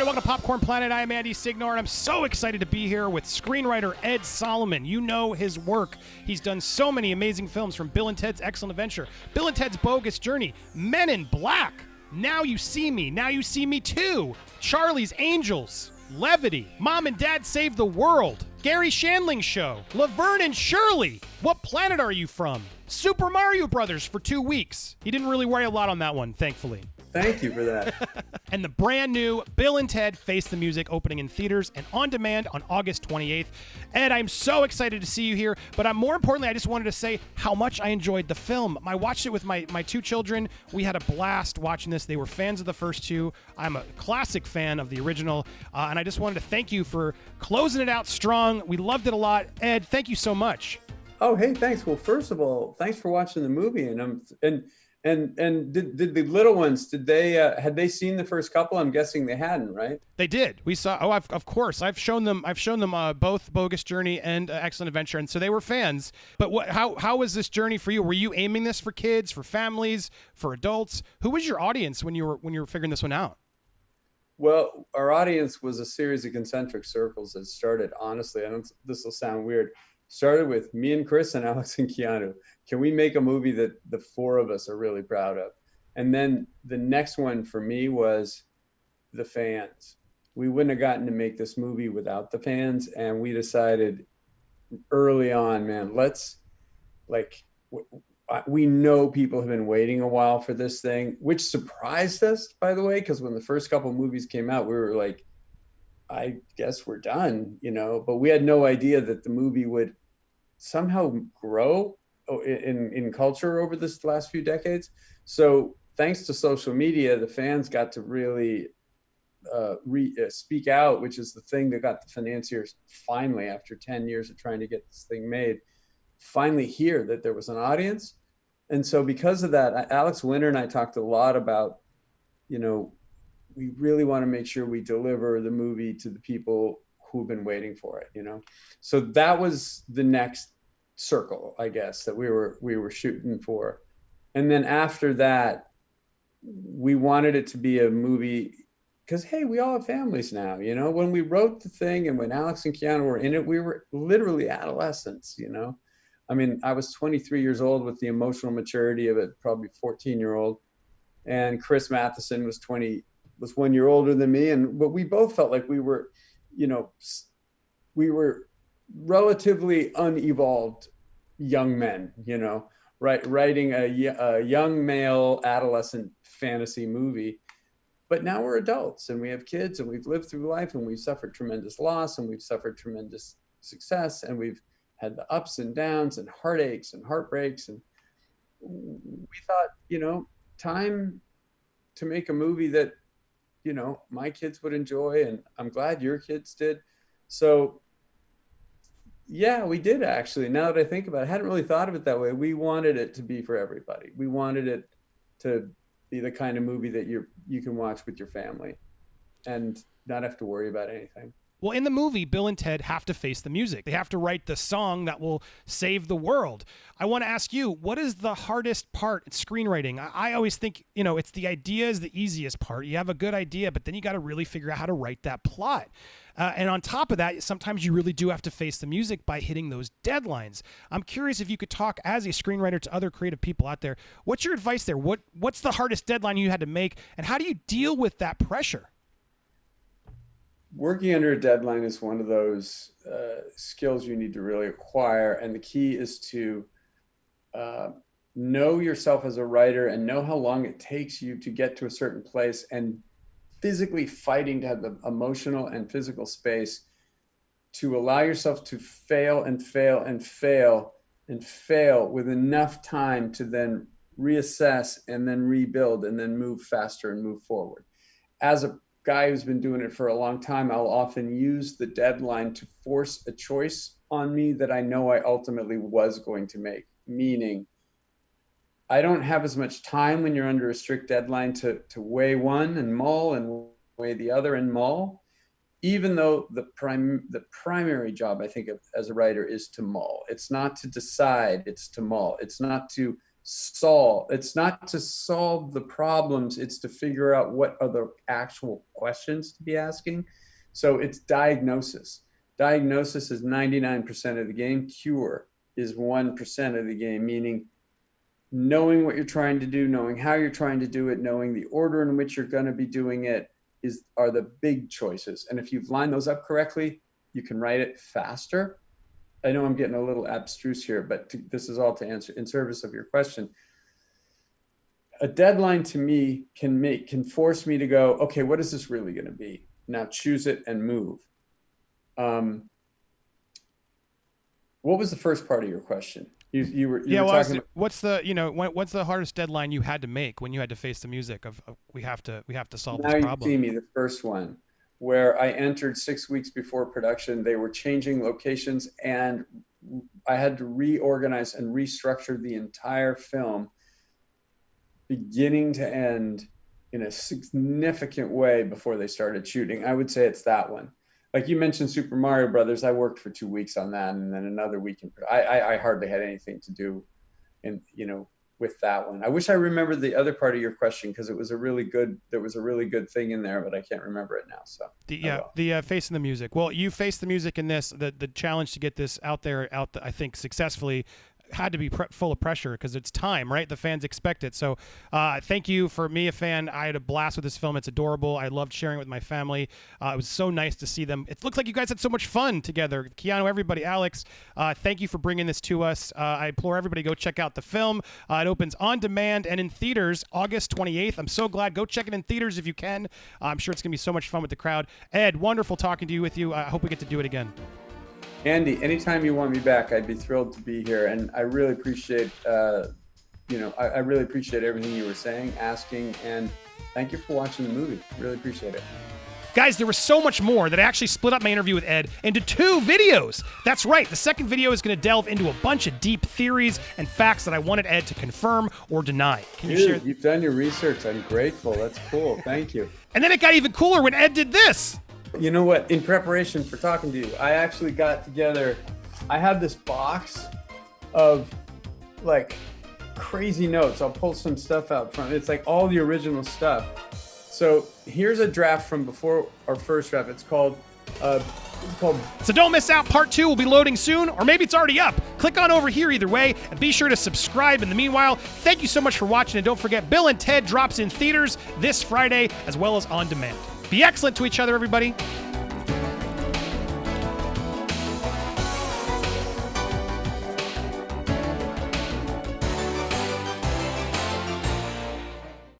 welcome to Popcorn Planet. I am Andy Signor, and I'm so excited to be here with screenwriter Ed Solomon. You know his work. He's done so many amazing films, from Bill and Ted's Excellent Adventure, Bill and Ted's Bogus Journey, Men in Black, Now You See Me, Now You See Me Too, Charlie's Angels, Levity, Mom and Dad Save the World, Gary Shandling Show, Laverne and Shirley, What Planet Are You From, Super Mario Brothers for 2 weeks. He didn't really worry a lot on that one, thankfully. Thank you for that. And the brand new Bill and Ted Face the Music, opening in theaters and on demand on August 28th. Ed, I'm so excited to see you here, but more importantly, I just wanted to say how much I enjoyed the film. I watched it with my 2 children. We had a blast watching this. They were fans of the first 2. I'm a classic fan of the original, and I just wanted to thank you for closing it out strong. We loved it a lot. Ed, thank you so much. Oh, hey, thanks. Well, first of all, thanks for watching the movie. And did the little ones, had they seen the first couple? I'm guessing they hadn't, right? They did. We saw. Oh, of course. I've shown them both Bogus Journey and Excellent Adventure, and so they were fans. But how was this journey for you? Were you aiming this for kids, for families, for adults? Who was your audience when you were figuring this one out? Well, our audience was a series of concentric circles that started, honestly, this will sound weird, started with me and Chris and Alex and Keanu. Can we make a movie that the 4 of us are really proud of? And then the next one for me was the fans. We wouldn't have gotten to make this movie without the fans. And we decided early on, man, we know people have been waiting a while for this thing, which surprised us, by the way, because when the first couple movies came out, we were like, I guess we're done, but we had no idea that the movie would somehow grow in culture over this last few decades. So thanks to social media, the fans got to really speak out, which is the thing that got the financiers finally, after 10 years of trying to get this thing made, finally hear that there was an audience. And so because of that, Alex Winter and I talked a lot about, we really want to make sure we deliver the movie to the people who've been waiting for it, So that was the next circle, I guess, that we were shooting for. And then after that, we wanted it to be a movie because, hey, we all have families now, When we wrote the thing and when Alex and Keanu were in it, we were literally adolescents, I mean, I was 23 years old with the emotional maturity of a probably 14-year-old. And Chris Matheson was 1 year older than me. But we both felt like we were, we were relatively unevolved young men, writing a young male adolescent fantasy movie. But now we're adults and we have kids and we've lived through life and we've suffered tremendous loss and we've suffered tremendous success and we've had the ups and downs and heartaches and heartbreaks. And we thought, time to make a movie that, my kids would enjoy, and I'm glad your kids did. So yeah, we did actually. Now that I think about it, I hadn't really thought of it that way. We wanted it to be for everybody. We wanted it to be the kind of movie that you can watch with your family and not have to worry about anything. Well, in the movie, Bill and Ted have to face the music. They have to write the song that will save the world. I want to ask you, what is the hardest part in screenwriting? I always think, it's the idea is the easiest part. You have a good idea, but then you got to really figure out how to write that plot. And on top of that, sometimes you really do have to face the music by hitting those deadlines. I'm curious if you could talk as a screenwriter to other creative people out there. What's your advice there? What's the hardest deadline you had to make, and how do you deal with that pressure? Working under a deadline is one of those skills you need to really acquire. And the key is to know yourself as a writer and know how long it takes you to get to a certain place, and physically fighting to have the emotional and physical space to allow yourself to fail and fail and fail and fail with enough time to then reassess and then rebuild and then move faster and move forward. As a guy who's been doing it for a long time, I'll often use the deadline to force a choice on me that I know I ultimately was going to make. Meaning, I don't have as much time when you're under a strict deadline to weigh one and mull and weigh the other and mull, even though the primary job, I think, as a writer is to mull. It's not to decide, it's to mull. It's not to solve. It's not to solve the problems. It's to figure out what are the actual questions to be asking. So it's diagnosis. Diagnosis is 99% of the game. Cure is 1% of the game, meaning knowing what you're trying to do, knowing how you're trying to do it, knowing the order in which you're going to be doing it are the big choices. And if you've lined those up correctly, you can write it faster. I know I'm getting a little abstruse here, but this is all to answer in service of your question. A deadline to me can force me to go, okay, what is this really going to be? Now choose it and move. What was the first part of your question? You were talking about, what's the hardest deadline you had to make when you had to face the music of we have to solve this problem? Now you see me, the first one, where I entered 6 weeks before production. They were changing locations, and I had to reorganize and restructure the entire film, beginning to end, in a significant way before they started shooting. I would say it's that one. Like you mentioned Super Mario Brothers, I worked for 2 weeks on that, and then another week I hardly had anything to do with that one. I wish I remembered the other part of your question, because there was a really good thing in there, but I can't remember it now. So the facing the music. Well, you faced the music in this. The challenge to get this out there, I think successfully, had to be full of pressure, because it's time, right? The fans expect it. So thank you. For me, a fan, I had a blast with this film. It's adorable. I loved sharing it with my family. It was so nice to see them. It looks like you guys had so much fun together. Keanu, everybody, Alex, thank you for bringing this to us. I implore everybody, go check out the film. It opens on demand and in theaters August 28th. I'm so glad. Go check it in theaters if you can. I'm sure it's going to be so much fun with the crowd. Ed, wonderful talking to you with you. I hope we get to do it again. Andy, anytime you want me back, I'd be thrilled to be here. And I really appreciate, I really appreciate everything you were saying, asking, and thank you for watching the movie. Really appreciate it. Guys, there was so much more that I actually split up my interview with Ed into 2 videos. That's right. The second video is going to delve into a bunch of deep theories and facts that I wanted Ed to confirm or deny. Can you share? You've done your research. I'm grateful. That's cool. Thank you. And then it got even cooler when Ed did this. You know what? In preparation for talking to you, I actually got together. I have this box of like crazy notes. I'll pull some stuff out from it. It's like all the original stuff. So here's a draft from before our first draft. It's called. So don't miss out. Part 2 will be loading soon, or maybe it's already up. Click on over here either way, and be sure to subscribe in the meanwhile. Thank you so much for watching, and don't forget, Bill and Ted drops in theaters this Friday as well as on demand. Be excellent to each other, everybody.